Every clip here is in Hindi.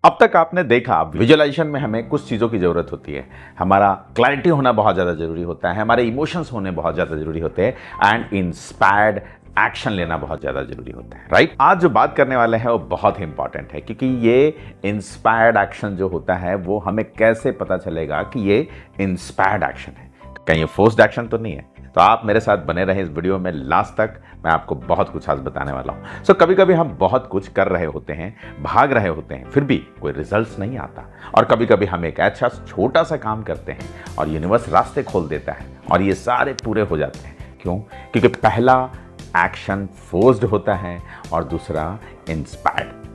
अब तक आपने देखा विजुअलाइजेशन में हमें कुछ चीज़ों की ज़रूरत होती है। हमारा क्लैरिटी होना बहुत ज़्यादा ज़रूरी होता है, हमारे इमोशंस होने बहुत ज़्यादा ज़रूरी होते हैं एंड इंस्पायर्ड एक्शन लेना बहुत ज़्यादा ज़रूरी होता है, राइट। आज जो बात करने वाले हैं वो बहुत ही इंपॉर्टेंट है, क्योंकि ये इंस्पायर्ड एक्शन जो होता है वो हमें कैसे पता चलेगा कि ये इंस्पायर्ड एक्शन है, कहीं ये फोर्स्ड एक्शन तो नहीं है। तो आप मेरे साथ बने रहें इस वीडियो में लास्ट तक, मैं आपको बहुत कुछ आज बताने वाला हूँ। सो कभी कभी हम बहुत कुछ कर रहे होते हैं, भाग रहे होते हैं, फिर भी कोई रिजल्ट्स नहीं आता। और कभी कभी हम एक अच्छा छोटा सा काम करते हैं और यूनिवर्स रास्ते खोल देता है और ये सारे पूरे हो जाते हैं। क्यों? क्योंकि पहला एक्शन फोर्स्ड होता है और दूसरा इंस्पायर्ड।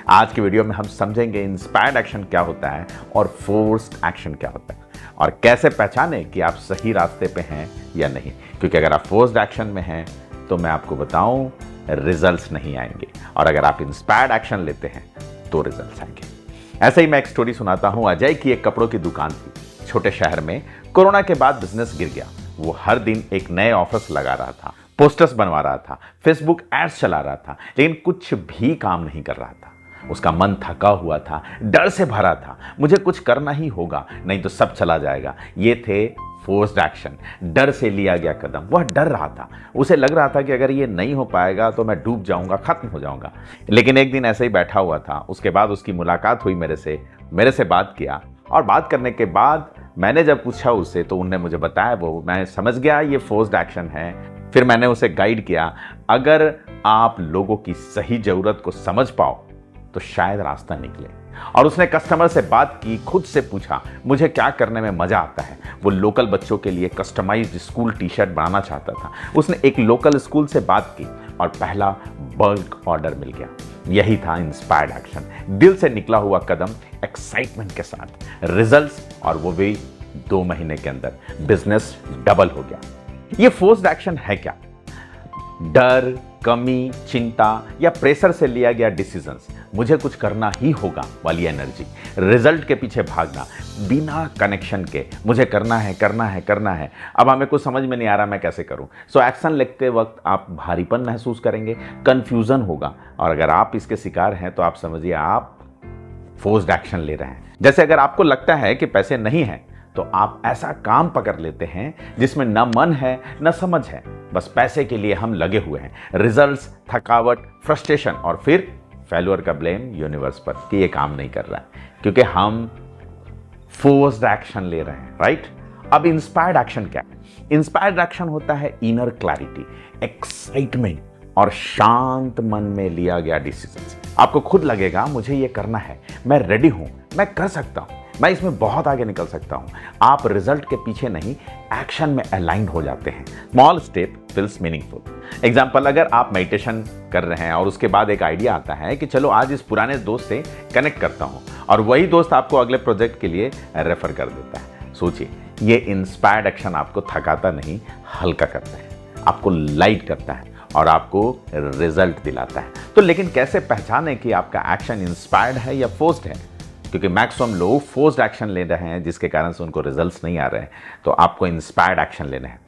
आज की वीडियो में हम समझेंगे इंस्पायर्ड एक्शन क्या होता है और फोर्स्ड एक्शन क्या होता है, और कैसे पहचाने कि आप सही रास्ते पे हैं या नहीं। क्योंकि अगर आप फोर्स्ड एक्शन में हैं तो मैं आपको बताऊं रिजल्ट्स नहीं आएंगे, और अगर आप इंस्पायर्ड एक्शन लेते हैं तो रिजल्ट्स आएंगे। ऐसे ही मैं एक स्टोरी सुनाता हूं। अजय की एक कपड़ों की दुकान थी छोटे शहर में। कोरोना के बाद बिजनेस गिर गया। वो हर दिन एक नए ऑफर्स लगा रहा था, पोस्टर्स बनवा रहा था, फेसबुक एड्स चला रहा था, लेकिन कुछ भी काम नहीं कर रहा था। उसका मन थका हुआ था, डर से भरा था। मुझे कुछ करना ही होगा, नहीं तो सब चला जाएगा। ये थे फोर्स्ड एक्शन। डर से लिया गया कदम। वह डर रहा था, उसे लग रहा था कि अगर ये नहीं हो पाएगा तो मैं डूब जाऊंगा, खत्म हो जाऊंगा। लेकिन एक दिन ऐसे ही बैठा हुआ था। उसके बाद उसकी मुलाकात हुई मेरे से बात किया, और बात करने के बाद मैंने जब पूछा उससे तो उन्होंने मुझे बताया, वो मैं समझ गया ये फोर्स्ड एक्शन है। फिर मैंने उसे गाइड किया, अगर आप लोगों की सही जरूरत को समझ पाओ तो शायद रास्ता निकले। और उसने कस्टमर से बात की, खुद से पूछा मुझे क्या करने में मजा आता है। वो लोकल बच्चों के लिए कस्टमाइज्ड स्कूल टी शर्ट बनाना चाहता था। उसने एक लोकल स्कूल से बात की और पहला बल्क ऑर्डर मिल गया। यही था इंस्पायर्ड एक्शन। दिल से निकला हुआ कदम, एक्साइटमेंट के साथ रिजल्ट्स, और वो भी 2 महीने के अंदर बिजनेस डबल हो गया। ये फोर्स्ड एक्शन है क्या? डर, कमी, चिंता या प्रेशर से लिया गया डिसीजंस, मुझे कुछ करना ही होगा वाली एनर्जी, रिजल्ट के पीछे भागना बिना कनेक्शन के, मुझे करना है करना है करना है, अब हमें कुछ समझ में नहीं आ रहा मैं कैसे करूं। सो एक्शन लेते वक्त आप भारीपन महसूस करेंगे, कंफ्यूजन होगा, और अगर आप इसके शिकार हैं तो आप समझिए आप फोर्स्ड एक्शन ले रहे हैं। जैसे अगर आपको लगता है कि पैसे नहीं हैं तो आप ऐसा काम पकड़ लेते हैं जिसमें न मन है न समझ है, बस पैसे के लिए हम लगे हुए हैं। रिजल्ट्स, थकावट, फ्रस्ट्रेशन, और फिर फेल्योर का ब्लेम यूनिवर्स पर कि ये काम नहीं कर रहा है, क्योंकि हम फोर्स्ड एक्शन ले रहे हैं, राइट। अब इंस्पायर्ड एक्शन क्या है? इंस्पायर्ड एक्शन होता है इनर क्लैरिटी, एक्साइटमेंट और शांत मन में लिया गया डिसीजन। आपको खुद लगेगा मुझे ये करना है, मैं रेडी हूं, मैं कर सकता हूं, मैं इसमें बहुत आगे निकल सकता हूं। आप रिजल्ट के पीछे नहीं, एक्शन में अलाइंड हो जाते हैं। Small step feels meaningful. Example, अगर आप मेडिटेशन कर रहे हैं और उसके बाद एक आइडिया आता है कि चलो आज इस पुराने दोस्त से कनेक्ट करता हूं, और वही दोस्त आपको अगले प्रोजेक्ट के लिए रेफर कर देता है। सोचिए, ये इंस्पायर्ड एक्शन आपको थकाता नहीं, हल्का करता है, आपको लाइट करता है और आपको रिजल्ट दिलाता है। तो लेकिन कैसे पहचाने कि आपका एक्शन इंस्पायर्ड है या फोर्स्ड है? क्योंकि मैक्सिमम लोग फोर्स्ड एक्शन ले रहे हैं जिसके कारण से उनको रिजल्ट्स नहीं आ रहे हैं। तो आपको इंस्पायर्ड एक्शन लेना है।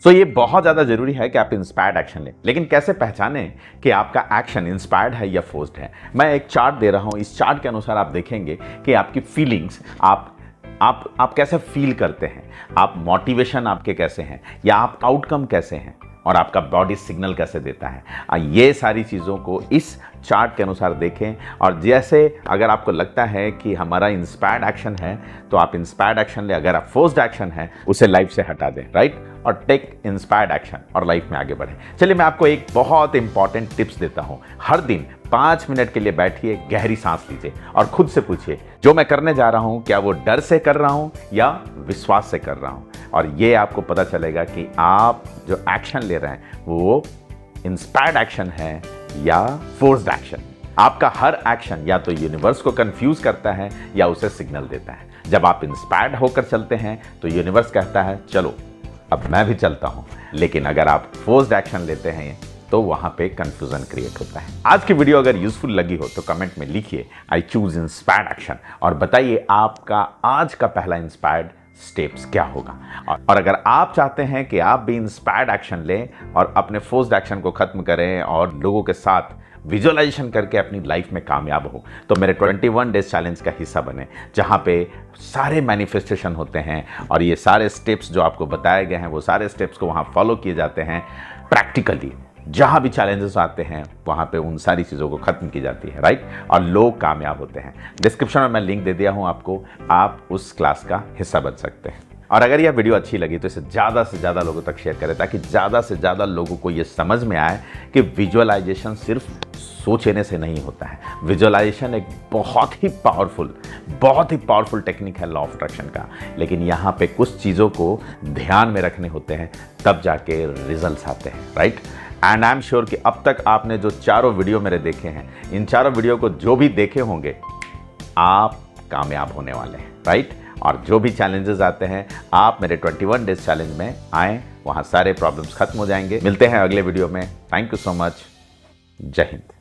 सो ये बहुत ज़्यादा जरूरी है कि आप इंस्पायर्ड एक्शन लें। लेकिन कैसे पहचानें कि आपका एक्शन इंस्पायर्ड है या फोर्स्ड है? मैं एक चार्ट दे रहा हूँ। इस चार्ट के अनुसार आप देखेंगे कि आपकी फीलिंग्स, आप कैसे फील करते हैं, आप मोटिवेशन आपके कैसे हैं, या आप आउटकम कैसे हैं, और आपका बॉडी सिग्नल कैसे देता है। ये सारी चीज़ों को इस चार्ट के अनुसार देखें। और जैसे अगर आपको लगता है कि हमारा इंस्पायर्ड एक्शन है तो आप इंस्पायर्ड एक्शन ले, अगर आप फोर्स्ड एक्शन है उसे लाइफ से हटा दें, राइट, और टेक इंस्पायर्ड एक्शन और लाइफ में आगे बढ़ें। चलिए मैं आपको एक बहुत इंपॉर्टेंट टिप्स देता हूँ। हर दिन 5 मिनट के लिए बैठिए, गहरी सांस लीजिए और खुद से पूछिए जो मैं करने जा रहा हूँ क्या वो डर से कर रहा हूँ या विश्वास से कर रहा हूँ। और ये आपको पता चलेगा कि आप जो एक्शन ले रहे हैं वो इंस्पायर्ड एक्शन है या फोर्स्ड एक्शन। आपका हर एक्शन या तो यूनिवर्स को कंफ्यूज करता है या उसे सिग्नल देता है। जब आप इंस्पायर्ड होकर चलते हैं तो यूनिवर्स कहता है चलो अब मैं भी चलता हूं। लेकिन अगर आप फोर्स्ड एक्शन लेते हैं तो वहां पे कंफ्यूजन क्रिएट होता है। आज की वीडियो अगर यूजफुल लगी हो तो कमेंट में लिखिए आई चूज इंस्पायर्ड एक्शन, और बताइए आपका आज का पहला इंस्पायर्ड स्टेप्स क्या होगा। और अगर आप चाहते हैं कि आप भी इंस्पायर्ड एक्शन लें और अपने फोर्स्ड एक्शन को खत्म करें और लोगों के साथ विजुअलाइजेशन करके अपनी लाइफ में कामयाब हो, तो मेरे 21 डेज चैलेंज का हिस्सा बने, जहाँ पे सारे मैनिफेस्टेशन होते हैं और ये सारे स्टेप्स जो आपको बताए गए हैं वो सारे स्टेप्स को वहाँ फॉलो किए जाते हैं प्रैक्टिकली। जहाँ भी चैलेंजेस आते हैं वहाँ पे उन सारी चीज़ों को ख़त्म की जाती है, राइट, और लोग कामयाब होते हैं। डिस्क्रिप्शन में मैं लिंक दे दिया हूँ आपको, आप उस क्लास का हिस्सा बन सकते हैं। और अगर यह वीडियो अच्छी लगी तो इसे ज़्यादा से ज़्यादा लोगों तक शेयर करें, ताकि ज़्यादा से ज़्यादा लोगों को ये समझ में आए कि विजुअलाइजेशन सिर्फ सोचने से नहीं होता है। विजुअलाइजेशन एक बहुत ही पावरफुल टेक्निक है लॉ ऑफ अट्रैक्शन का, लेकिन यहाँ पे कुछ चीज़ों को ध्यान में रखने होते हैं, तब जाके रिजल्ट्स आते हैं, right. And I am sure कि अब तक आपने जो चारों वीडियो मेरे देखे हैं, इन चारों वीडियो को जो भी देखे होंगे, आप कामयाब होने वाले हैं, राइट। और जो भी चैलेंजेस आते हैं, आप मेरे 21 डेज चैलेंज में आएँ, वहाँ सारे प्रॉब्लम्स खत्म हो जाएंगे। मिलते हैं अगले वीडियो में। Thank you so much. जय हिंद।